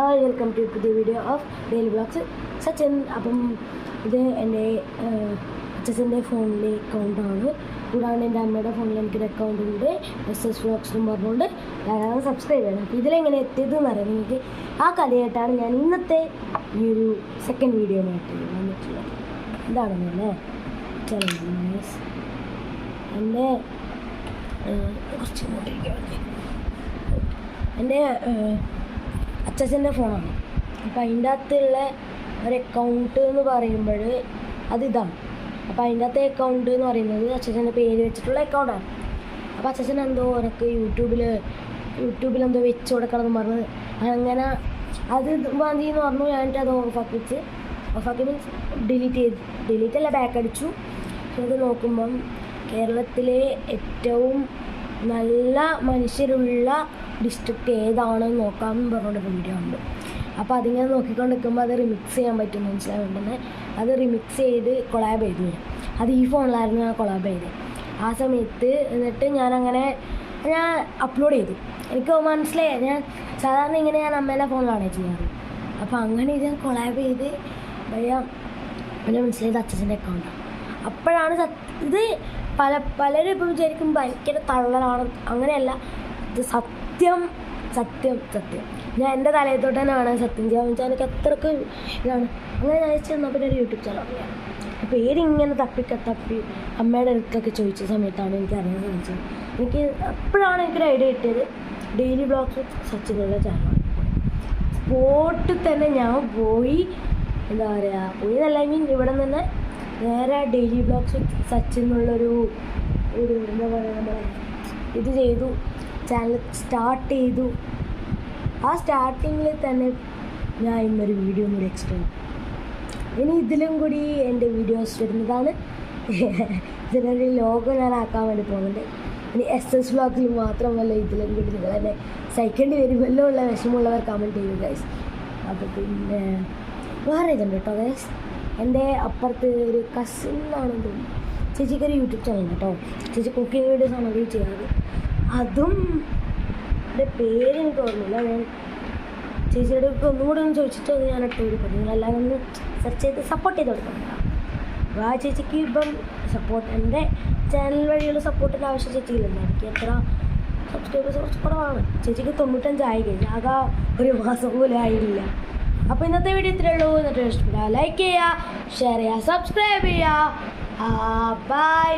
Hi, welcome to പുതിയ video of daily vlogs Sachin. അപ്പം ഇത് എൻ്റെ അച്ഛൻ്റെ ഫോണിലെ അക്കൗണ്ടാണ്. കൂടാതെ എൻ്റെ അമ്മയുടെ ഫോണിൽ എനിക്കൊരു അക്കൗണ്ട് ഉണ്ട്, SS വ്ളോഗ്സ് എന്ന് പറഞ്ഞുകൊണ്ട് ധാരാളം സബ്സ്ക്രൈബ് ചെയ്യണം. അപ്പോൾ ഇതിലെങ്ങനെ എത്തിയതെന്ന് അറിയാം എനിക്ക്. ആ കഥയായിട്ടാണ് ഞാൻ ഇന്നത്തെ ഈ ഒരു സെക്കൻഡ് വീഡിയോ ആയിട്ട് വന്നിട്ടുള്ളത്. എന്താണെന്നല്ലേ ചലഞ്ച് എൻ്റെ കുറച്ച് ഇങ്ങോട്ടേക്ക് എൻ്റെ അച്ഛൻ്റെ ഫോണാണ്. അപ്പോൾ അതിൻ്റെ അകത്തുള്ള ഒരു അക്കൗണ്ട് എന്ന് പറയുമ്പോൾ അതിതാണ്. അപ്പോൾ അതിൻ്റെ അകത്തെ അക്കൗണ്ട് എന്ന് പറയുന്നത് അച്ഛൻ്റെ പേര് വെച്ചിട്ടുള്ള അക്കൗണ്ടാണ്. അപ്പോൾ അച്ഛൻ എന്തോ എനിക്ക് യൂട്യൂബിലെന്തോ വെച്ച് കൊടുക്കണമെന്ന് പറഞ്ഞ് അങ്ങനെ അത് മതി എന്ന് പറഞ്ഞു. ഞാനിട്ട് അത് ഓഫാക്കി മീൻസ് ഡിലീറ്റ് അല്ല, ബാക്ക് അടിച്ചു. അത് നോക്കുമ്പം കേരളത്തിലെ ഏറ്റവും നല്ല മനുഷ്യരുള്ള ഡിസ്ട്രിക്റ്റ് ഏതാണെന്ന് നോക്കാമെന്ന് പറഞ്ഞുകൊണ്ടൊരു വീഡിയോ ഉണ്ട്. അപ്പോൾ അതിങ്ങനെ നോക്കിക്കൊണ്ട് നിൽക്കുമ്പോൾ അത് റിമിക്സ് ചെയ്യാൻ പറ്റും മനസ്സിലാവുണ്ടെന്ന്. അത് റിമിക്സ് ചെയ്ത് കൊളാബ് ചെയ്തു വരും. അത് ഈ ഫോണിലായിരുന്നു ഞാൻ കൊളാബ് ചെയ്തത് ആ സമയത്ത്. എന്നിട്ട് ഞാൻ അപ്ലോഡ് ചെയ്തു. എനിക്ക് മനസ്സിലായി, ഞാൻ സാധാരണ ഇങ്ങനെ ഞാൻ അമ്മേൻ്റെ ഫോണിലാണ് ചെയ്യാറ്. അപ്പോൾ അങ്ങനെ ഇത് കൊളാബ് ചെയ്ത് പിന്നെ മനസ്സിലായത് അച്ഛൻ്റെ അക്കൗണ്ടാണ്. അപ്പോഴാണ് ഇത് പലരും ഇപ്പം വിചാരിക്കും ഭയങ്കര തള്ളലാണ്. അങ്ങനെയല്ല, ഇത് സത്യം. ഞാൻ എൻ്റെ തലയത്തോട്ട് തന്നെയാണ് സത്യം ചെയ്യാൻ വെച്ചാൽ എനിക്ക് അത്രയ്ക്ക് ഇതാണ്. അങ്ങനെ ഞാൻ ചെന്നാൽ പിന്നെ ഒരു യൂട്യൂബ് ചാനൽ തുടങ്ങിയാണ്. പേരിങ്ങനെ തപ്പി അമ്മയുടെ അടുത്തൊക്കെ ചോദിച്ച സമയത്താണ് എനിക്ക് അറിയാൻ സാധിച്ചത്. അപ്പോഴാണ് എനിക്കൊരു ഐഡിയ കിട്ടിയത്. ഡെയിലി വ്ളോഗ്സ് സച്ചിനുള്ള ചാനലാണ്. സ്പോട്ടിൽ തന്നെ ഞാൻ പോയി, എന്താ പറയുക, പോയതല്ല, ഇവിടെ നിന്ന് നേരെ ഡെയിലി വ്ളോഗ്സ് സച്ചിൻ എന്നുള്ളൊരു എന്താ പറയുക, നമ്മുടെ ഇത് ചെയ്തു, ചാനൽ സ്റ്റാർട്ട് ചെയ്തു. ആ സ്റ്റാർട്ടിങ്ങിൽ തന്നെ ഞാൻ ഇന്നൊരു വീഡിയോ കൂടി എക്സ്പ്ലെയിൻ. ഇനി ഇതിലും കൂടി എൻ്റെ വീഡിയോസ് വരുന്നതാണ്. ഇതിനൊരു ലോഗോ ഞാൻ ആക്കാൻ വേണ്ടി പോകുന്നുണ്ട്. ഇനി SS വ്ളോഗിൽ മാത്രമല്ല, ഇതിലും കൂടി നിങ്ങൾ എന്നെ സഹിക്കേണ്ടി വരുമല്ലോ ഉള്ള വിഷമമുള്ളവർ കമൻറ്റ് ചെയ്തു ഗൈസ്. അപ്പോൾ പിന്നെ വേറെ ഇതുണ്ട് കേട്ടോ ഗൈസ്. എൻ്റെ അപ്പുറത്ത് ഒരു കസിനാണെന്ന് തോന്നുന്നു, ചേച്ചിക്കൊരു യൂട്യൂബ് ചാനൽ കേട്ടോ. ചേച്ചി കുക്കിംഗ് വീഡിയോസാണ് അത് ചെയ്യാറ്. അതും എൻ്റെ പേര് എനിക്ക് ഓർമ്മയില്ല. ഞാൻ ചേച്ചിയുടെ ഒന്നുകൂടെ ഒന്ന് ചോദിച്ചിട്ട് അത് ഞാൻ ഇട്ട് കൊടുക്കും. നിങ്ങളെല്ലാവരും ഒന്ന് സെർച്ച് ചെയ്ത് സപ്പോർട്ട് ചെയ്ത് കൊടുക്കണം. അപ്പോൾ ആ ചേച്ചിക്ക് ഇപ്പം എൻ്റെ ചാനൽ വഴിയുള്ള സപ്പോർട്ടിൻ്റെ ആവശ്യം ചേച്ചിയില്ല. എനിക്ക് എത്ര സബ്സ്ക്രൈബേഴ്സ് കുറച്ച് കുറവാണ്. ചേച്ചിക്ക് 95 ആയി കഴിഞ്ഞു, ആകെ ഒരു മാസം പോലും ആയില്ല. അപ്പോൾ ഇന്നത്തെ വീഡിയോ ഇത്രയേ ഉള്ളൂ. എന്നിട്ട് ഇഷ്ടപ്പെടുക, ലൈക്ക് ചെയ്യുക, ഷെയർ ചെയ്യുക, സബ്സ്ക്രൈബ് ചെയ്യുക. ബൈ.